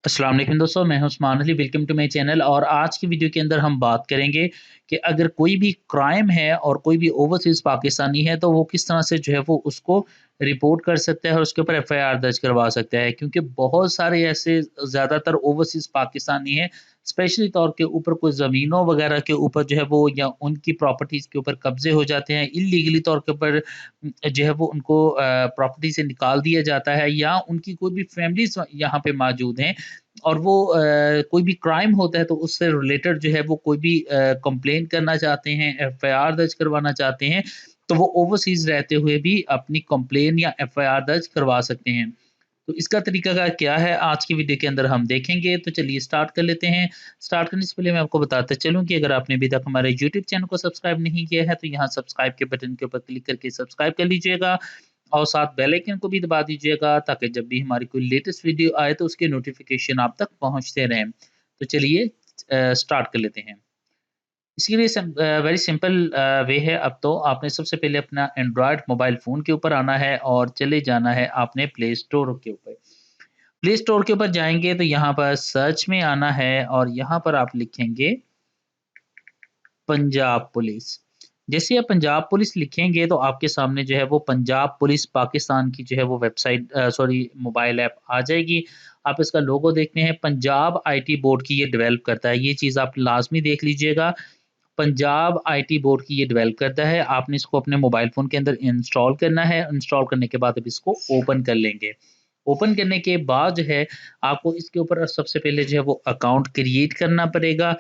अस्सलाम वालेकुम दोस्तों, मैं हूं Usman Ali. Welcome to my channel. और आज की वीडियो के अंदर हम बात करेंगे कि अगर कोई भी क्राइम है और कोई भी ओवरसीज़ पाकिस्तानी है तो वो किस तरह से जो है वो उसको रिपोर्ट कर सकता है और उसके ऊपर एफआईआर दर्ज करवा सकता है। क्योंकि बहुत सारे ऐसे ज़्यादातर ओवरसीज़ पाकिस्तानी हैं, स्पेशली तौर के ऊपर कोई ज़मीनों वगैरह के ऊपर जो है वो या उनकी प्रॉपर्टीज़ के ऊपर कब्ज़े हो जाते हैं, इल्लीगली तौर के ऊपर जो है वो उनको प्रॉपर्टी से निकाल दिया जाता है, या उनकी कोई भी फैमिलीज़ यहाँ पे मौजूद हैं और वो कोई भी क्राइम होता है तो उससे रिलेटेड जो है वो कोई भी कंप्लेन करना चाहते हैं, एफआईआर दर्ज करवाना चाहते हैं, तो वो ओवरसीज़ रहते हुए भी अपनी कंप्लेन या एफआईआर दर्ज करवा सकते हैं। तो इसका तरीकाकार क्या है, आज की वीडियो के अंदर हम देखेंगे। तो चलिए स्टार्ट कर लेते हैं। स्टार्ट करने से पहले मैं आपको बताता चलूँ कि अगर आपने अभी तक हमारे यूट्यूब चैनल को सब्सक्राइब नहीं किया है, तो यहाँ सब्सक्राइब के बटन के ऊपर क्लिक करके सब्सक्राइब कर लीजिएगा और साथ बेल आइकन को भी दबा दीजिएगा, ताकि जब भी हमारी कोई लेटेस्ट वीडियो आए तो उसके नोटिफिकेशन आप तक पहुंचते रहें। तो चलिए स्टार्ट कर लेते हैं। इसके लिए वेरी सिंपल वे है। अब तो आपने सबसे पहले अपना एंड्रॉयड मोबाइल फ़ोन के ऊपर आना है और चले जाना है आपने प्ले स्टोर के ऊपर। प्ले स्टोर के ऊपर जाएँगे तो यहाँ पर सर्च में आना है और यहाँ पर आप लिखेंगे पंजाब पुलिस। जैसे आप पंजाब पुलिस लिखेंगे तो आपके सामने जो है वो पंजाब पुलिस पाकिस्तान की जो है वो वेबसाइट सॉरी मोबाइल ऐप आ जाएगी। आप इसका लोगो देखते हैं, पंजाब आईटी बोर्ड की ये डेवलप करता है। ये चीज़ आप लाज़मी देख लीजिएगा। पंजाब आईटी बोर्ड की ये डेवलप करता है। आपने इसको अपने मोबाइल फ़ोन के अंदर इंस्टॉल करना है। इंस्टॉल करने के बाद अब इसको ओपन कर लेंगे। ओपन करने के बाद जो है आपको इसके ऊपर सबसे पहले जो है वो अकाउंट क्रिएट करना पड़ेगा,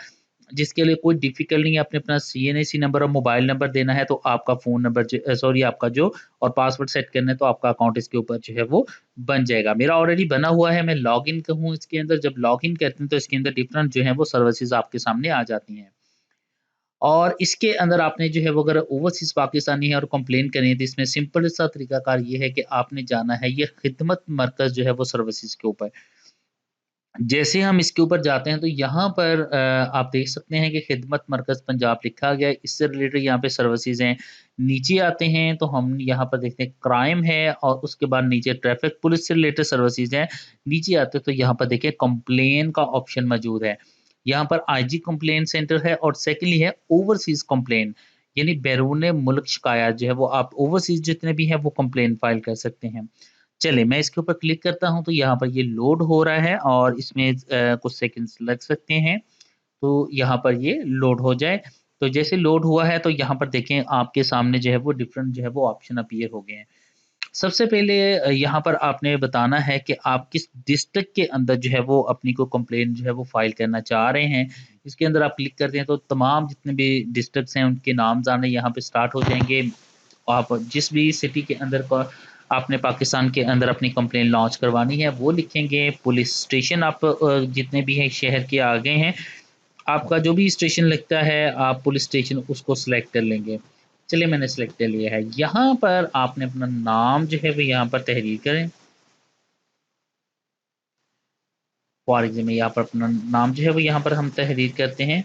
जिसके लिए कोई डिफ़िकल्ट नहीं है। आपने अपना सीएनएसी नंबर और मोबाइल नंबर देना है, तो आपका फ़ोन नंबर सॉरी आपका जो और पासवर्ड सेट करना है, तो आपका अकाउंट इसके ऊपर जो है वो बन जाएगा। मेरा ऑलरेडी बना हुआ है, मैं लॉगिन हूँ इसके अंदर। जब लॉगिन करते हैं तो इसके अंदर डिफरेंट जो है वो सर्विसेज़ आपके सामने आ जाती हैं। और इसके अंदर आपने जो है वो अगर ओवरसीज़ पाकिस्तानी है और कंप्लेन करें, तो इसमें सिंपल सा तरीकाकार ये है कि आपने जाना है ये खिदमत मरकज़ जो है वो सर्विसेज़ के ऊपर। जैसे हम इसके ऊपर जाते हैं तो यहाँ पर आप देख सकते हैं कि खिदमत मरकज़ पंजाब लिखा गया है, इससे रिलेटेड यहाँ पे सर्विसेज़ हैं। नीचे आते हैं तो हम यहाँ पर देखते हैं क्राइम है और उसके बाद नीचे ट्रैफ़िक पुलिस से रिलेटेड सर्विसेज़ हैं। नीचे आते हैं तो यहाँ पर देखिए कंप्लेन का ऑप्शन मौजूद है। यहाँ पर आईजी कंप्लेंट सेंटर है और सेकंडली है ओवरसीज़ कंप्लेन, यानी बैरून मुल्क शिकायत जो है वो आप ओवरसीज़ जितने भी हैं वो कंप्लेन फ़ाइल कर सकते हैं। चलिए, मैं इसके ऊपर क्लिक करता हूँ तो यहाँ पर ये लोड हो रहा है और इसमें कुछ सेकंड्स लग सकते हैं। तो यहाँ पर ये लोड हो जाए। तो जैसे लोड हुआ है तो यहाँ पर देखें आपके सामने जो है वो डिफरेंट जो है वो ऑप्शन अपीयर हो गए हैं। सबसे पहले यहाँ पर आपने बताना है कि आप किस डिस्ट्रिक्ट के अंदर जो है वो अपनी को कंप्लेंट जो है वो फ़ाइल करना चाह रहे हैं। इसके अंदर आप क्लिक करते हैं तो तमाम जितने भी डिस्ट्रिक्ट्स हैं उनके नाम्स आने यहाँ पे स्टार्ट हो जाएँगे। आप जिस भी सिटी के अंदर का आपने पाकिस्तान के अंदर अपनी कंप्लेंट लॉन्च करवानी है वो लिखेंगे। पुलिस स्टेशन आप जितने भी हैं शहर के आगे हैं, आपका जो भी स्टेशन लगता है आप पुलिस स्टेशन उसको सिलेक्ट कर लेंगे। चलिए मैंने सिलेक्ट कर लिया है। यहाँ पर आपने अपना नाम जो है वो यहाँ पर तहरीर करें। फॉर एग्ज़ाम्पल यहाँ पर अपना नाम जो है वो यहाँ पर हम तहरीर करते हैं।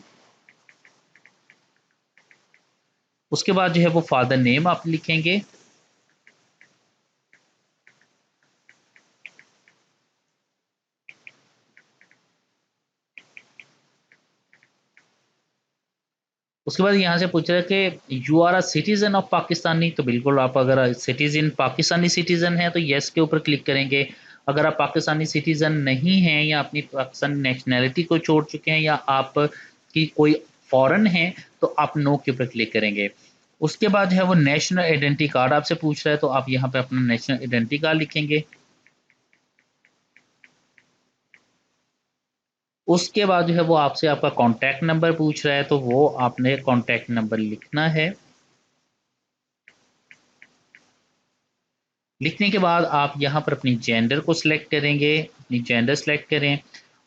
उसके बाद जो है वो फादर नेम आप लिखेंगे। उसके बाद यहाँ से पूछ रहा है कि you are a citizen of Pakistani, तो बिल्कुल आप अगर सिटीज़न पाकिस्तानी सिटीज़न हैं तो येस के ऊपर क्लिक करेंगे। अगर आप पाकिस्तानी सिटीज़न नहीं हैं या अपनी पाकिस्तानी नेशनैलिटी को छोड़ चुके हैं या आप की कोई फ़ॉरेन है, तो आप नो के ऊपर क्लिक करेंगे। उसके बाद जो है वो नेशनल आइडेंटिटी कार्ड आपसे पूछ रहा है, तो आप यहाँ पे अपना नेशनल आइडेंटिटी कार्ड लिखेंगे। उसके बाद जो है वो आपसे आपका कॉन्टैक्ट नंबर पूछ रहा है, तो वो आपने कॉन्टैक्ट नंबर लिखना है। लिखने के बाद आप यहाँ पर अपनी जेंडर को सिलेक्ट करेंगे, अपनी जेंडर सिलेक्ट करें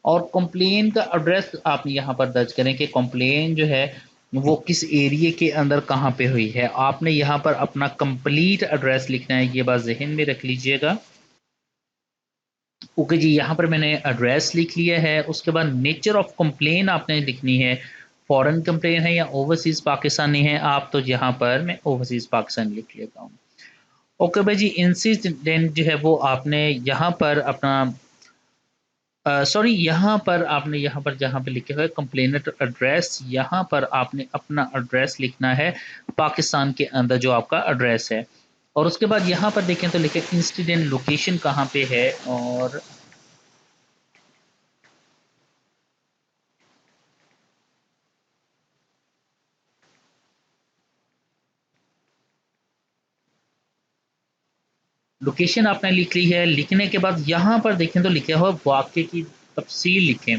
और कंप्लेन का एड्रेस आप यहाँ पर दर्ज करें कि कंप्लेन जो है वो किस एरिया के अंदर कहाँ पे हुई है। आपने यहाँ पर अपना कंप्लीट एड्रेस लिखना है, ये बात ज़हन में रख लीजिएगा। ओके जी, यहाँ पर मैंने एड्रेस लिख लिया है। उसके बाद नेचर ऑफ कंप्लेन आपने लिखनी है, फॉरेन कंप्लेन है या ओवरसीज़ पाकिस्तानी है आप, तो यहाँ पर मैं ओवरसीज़ पाकिस्तानी लिख लेता हूँ। ओके भाई जी, इंसिडेंट जो है वो आपने यहाँ पर अपना सॉरी, यहाँ पर जहाँ पे लिखे हुए कंप्लेनेंट एड्रेस, यहाँ पर आपने अपना एड्रेस लिखना है पाकिस्तान के अंदर जो आपका एड्रेस है। और उसके बाद यहाँ पर देखें तो लिखे इंसिडेंट लोकेशन कहाँ पे है, और लोकेशन आपने लिख ली है। लिखने के बाद यहाँ पर देखें तो लिखा हुआ वाक़े की तफ़सील लिखें।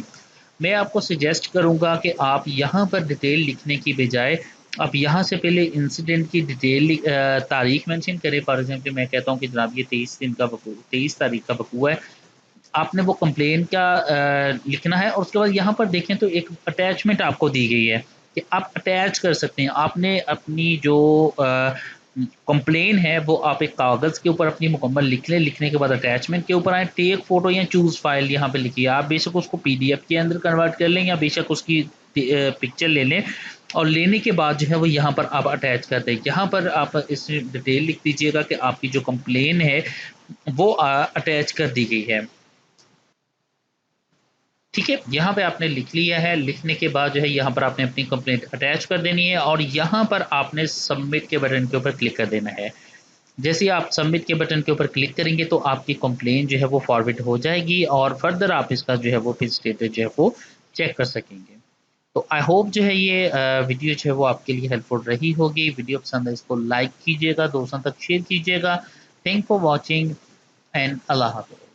मैं आपको सजेस्ट करूँगा कि आप यहाँ पर डिटेल लिखने की बजाय आप यहाँ से पहले इंसिडेंट की डिटेल तारीख मेंशन करें। फॉर एग्ज़ाम्पल मैं कहता हूँ कि जनाब ये 23 तारीख का वक़ूआ है। आपने वो कंप्लेन का लिखना है, और उसके बाद यहाँ पर देखें तो एक अटैचमेंट आपको दी गई है कि आप अटैच कर सकते हैं। आपने अपनी जो कंप्लेन है वो आप एक कागज़ के ऊपर अपनी मुकम्मल लिख लें। लिखने के बाद अटैचमेंट के ऊपर आए, टेक फ़ोटो या चूज़ फ़ाइल यहाँ पे लिखिए। आप बेशक उसको पीडीएफ के अंदर कन्वर्ट कर लें या बेशक उसकी पिक्चर ले लें, और लेने के बाद जो है वो यहाँ पर आप अटैच कर दें। यहाँ पर आप इस डिटेल लिख दीजिएगा कि आपकी जो कंप्लेन है वो अटैच कर दी गई है। ठीक है, यहाँ पे आपने लिख लिया है। लिखने के बाद जो है यहाँ पर आपने अपनी कंप्लेंट अटैच कर देनी है, और यहाँ पर आपने सबमिट के बटन के ऊपर क्लिक कर देना है। जैसे ही आप सबमिट के बटन के ऊपर क्लिक करेंगे तो आपकी कंप्लेन जो है वो फॉरवर्ड हो जाएगी, और फर्दर आप इसका जो है वो फिर स्टेटस जो है वो चेक कर सकेंगे। तो आई होप जो है ये वीडियो जो है वो आपके लिए हेल्पफुल रही होगी। वीडियो पसंद है इसको लाइक कीजिएगा, दोस्तों तक शेयर कीजिएगा। थैंक फॉर वॉचिंग एंड अल्लाह हाफ़िज़।